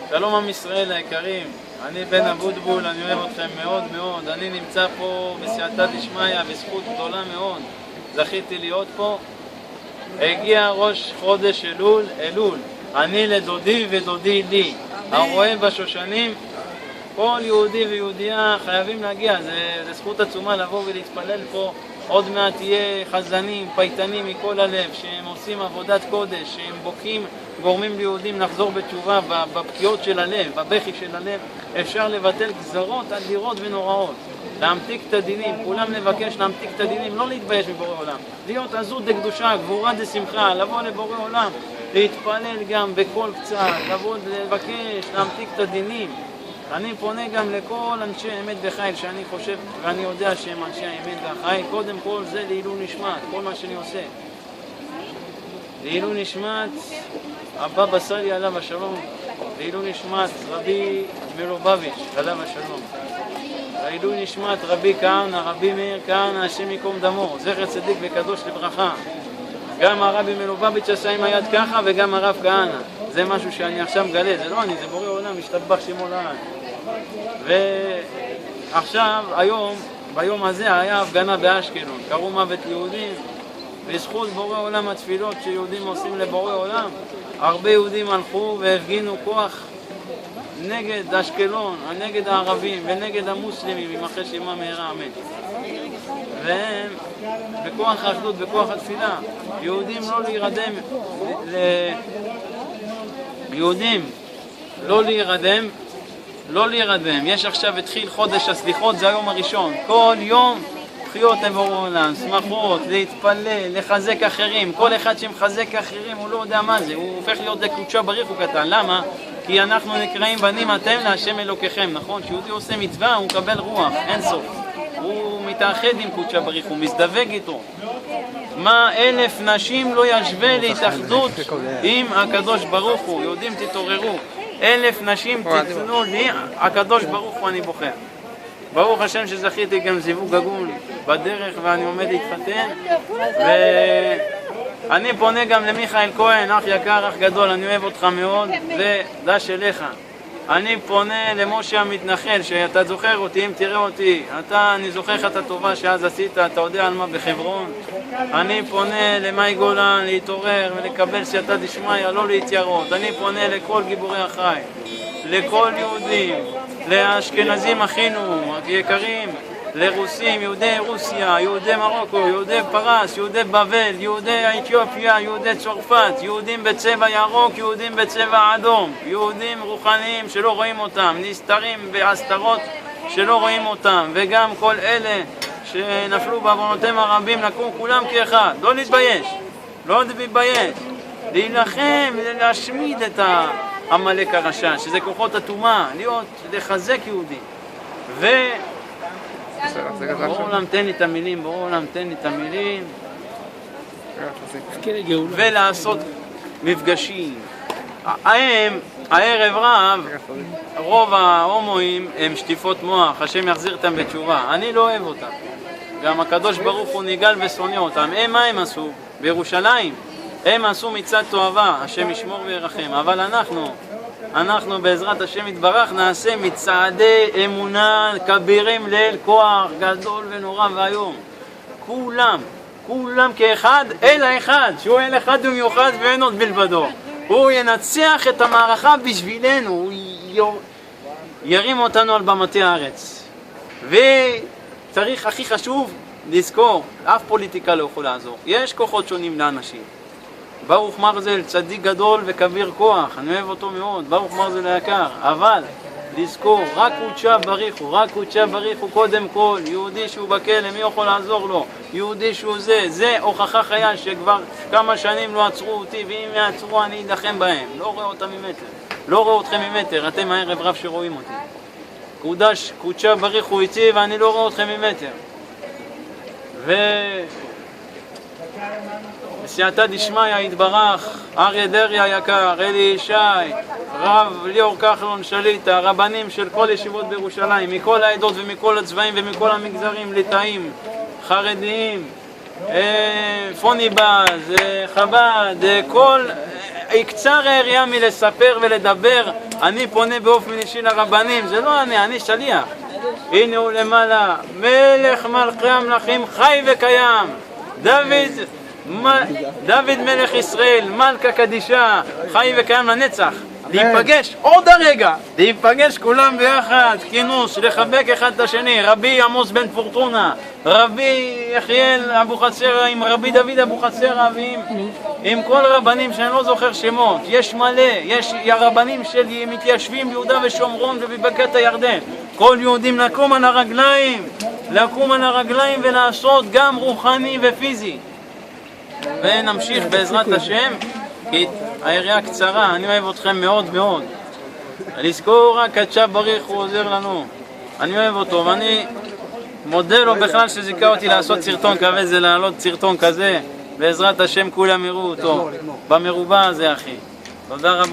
שלום עם ישראל היקרים, אני בן אבוטבול, אני אוהב אתכם מאוד מאוד. אני נמצא פה בסייעתא דשמיא בזכות גדולה מאוד, זכיתי להיות פה. הגיע ראש חודש אלול, אני לדודי ודודי לי. הרואה בשושנים, כל יהודי ויהודייה חייבים להגיע, זה זכות עצומה לבוא ולהתפלל פה. עוד מעט תהיה חזנים, פייטנים מכל הלב, שהם עושים עבודת קודש, שהם בוקים, גורמים ליהודים לחזור בתשובה בפקיעות של הלב, בבכי של הלב. אפשר לבטל גזרות אדירות ונוראות, להמתיק את הדינים, כולם לבקש להמתיק את הדינים, לא להתבייש מבורא עולם, להיות עזות דקדושה, גבורה דשמחה, לבוא לבורא עולם, להתפלל גם בכל קצת, לבוא לבקש, להמתיק את הדינים. אני פונה גם לכל אנשי אמת וחיל שאני חושב ואני יודע שהם אנשי האמת והחיל. קודם כל זה לעילוי נשמת, כל מה שאני עושה לעילוי נשמת הבבא סאלי עליו השלום, לעילוי נשמת רבי מלובביץ' עליו השלום, לעילוי נשמת רבי כהנא, רבי מאיר כהנא השם ייקום דמו, זכר צדיק וקדוש לברכה. גם הרבי מלובביץ' עשה עם היד ככה וגם הרב כהנא. זה משהו שאני עכשיו מגלה, זה לא אני, זה בורא עולם, משתבח שמו לעד. ועכשיו, היום, ביום הזה היה הפגנה באשקלון, קראו מוות ליהודים, בזכות בורא עולם התפילות שיהודים עושים לבורא עולם, הרבה יהודים הלכו והפגינו כוח נגד אשקלון, נגד הערבים ונגד המוסלמים, עם אחרי שמה מהרה אמן. והם בכוח האחדות, בכוח התפילה, יהודים לא להירדם, יהודים לא להירדם. יש עכשיו התחיל חודש הסליחות, זה היום הראשון. כל יום תחיות לבורא עולם, שמחות, להתפלל, לחזק אחרים. כל אחד שמחזק אחרים הוא לא יודע מה זה, הוא הופך להיות לקודשא בריך הוא קטן. למה? כי אנחנו נקראים בנים אתם להשם אלוקיכם, נכון? כשיהודי עושה מצווה הוא מקבל רוח, אין סוף. הוא מתאחד עם קודשא בריך, הוא מזדווג איתו. מה 1000 נשים לא ישווה להתאחדות עם הקדוש ברוך הוא. יהודים תתעוררו, 1000 נשים תתנו לי, הקדוש ברוך הוא אני בוחר. ברוך השם שזכיתי גם זיווג הגון בדרך ואני עומד להתחתן. ואני פונה גם למיכאל כהן, אח יקר, אח גדול, אני אוהב אותך מאוד ודש אליך. אני פונה למשה המתנחל, שאתה זוכר אותי, אם תראה אותי, אני זוכר לך את הטובה שאז עשית, אתה יודע על מה בחברון. אני פונה למאי גולן להתעורר ולקבל סייעתא דשמיא, לא להתיירות. אני פונה לכל גיבורי החי, לכל יהודים, לאשכנזים אחינו יקרים, לרוסים, יהודי רוסיה, יהודי מרוקו, יהודי פרס, יהודי בבל, יהודי אתיופיה, יהודי צרפת, יהודים בצבע ירוק, יהודים בצבע אדום, יהודים רוחניים שלא רואים אותם, נסתרים בהסתרות שלא רואים אותם, וגם כל אלה שנפלו בעוונותיהם הרבים, לקום כולם כאחד, לא להתבייש, לא להתבייש, להילחם, להשמיד את העמלק הרשע, שזה כוחות הטומאה, לחזק יהודים. בורא עולם תן לי את המילים, בורא עולם תן לי את המילים, ולעשות מפגשים. הערב רוב ההומואים הם שטיפות מוח, השם יחזיר אותם בתשובה. אני לא אוהב אותם, גם הקדוש ברוך הוא ניגל ושונא אותם. מה הם עשו? בירושלים הם עשו מצעד תועבה, השם ישמור וירחם. אבל אנחנו בעזרת השם יתברך נעשה מצעדי אמונה כבירים לאל, כוח גדול ונורא והיום. כולם כאחד, אל אחד, שהוא אל אחד ומיוחד ואין עוד בלבדו. הוא ינצח את המערכה בשבילנו, הוא ירים אותנו על במתי הארץ. וצריך הכי חשוב לזכור, אף פוליטיקה לא יכול לעזור. יש כוחות שונים לאנשים. ברוך מרזל צדיק גדול וכביר כוח, אני אוהב אותו מאוד, ברוך מרזל היקר, אבל לזכור, רק קודשא בריך הוא קודם כל. יהודי שהוא בכלא, מי יכול לעזור לו? יהודי שהוא זה הוכחה חיה שכבר כמה שנים לא עצרו אותי, ואם יעצרו אני אדחם בהם. לא רואה אותם ממטר, לא רואה אתכם ממטר, אתם הערב רב שרואים אותי. קודשא בריך הוא איתי ואני לא רואה אתכם ממטר. בסייעתא דשמיא יתברך, אריה דרעי היקר, אלי ישי, רב ליאור כחלון שליט"א, הרבנים של כל ישיבות בירושלים, מכל העדות ומכל הצבעים ומכל המגזרים, ליטאים, חרדיים, פוניבז, חב"ד, כל יקצר היריעה מלספר ולדבר, אני פונה באופן אישי לרבנים, זה לא אני שליח. הנה הוא למעלה, מלך מלכי המלכים חי וקיים, דוד מלך ישראל, מלכה קדישה, חי וקיים לנצח. להיפגש עוד הרגע, להיפגש כולם ביחד, כינוס, לחבק אחד את השני, רבי עמוס בן פורטונה, רבי יחיאל אבוחצירא עם רבי דוד אבוחצירא עם כל רבנים שאני לא זוכר שמות, יש מלא, יש רבנים של מתיישבים ביהודה ושומרון ובבקעת הירדן, כל יהודים לקום על הרגליים ולעשות גם רוחני ופיזי. ונמשיך בעזרת השם, כי היריעה קצרה, אני אוהב אתכם מאוד מאוד. לזכור רק קדשה בריך, הוא עוזר לנו. אני אוהב אותו, ואני מודה לו בכלל שזיכה אותי לעשות סרטון כזה, להעלות סרטון כזה. בעזרת השם כולם יראו אותו, במרובע הזה אחי. תודה רבה.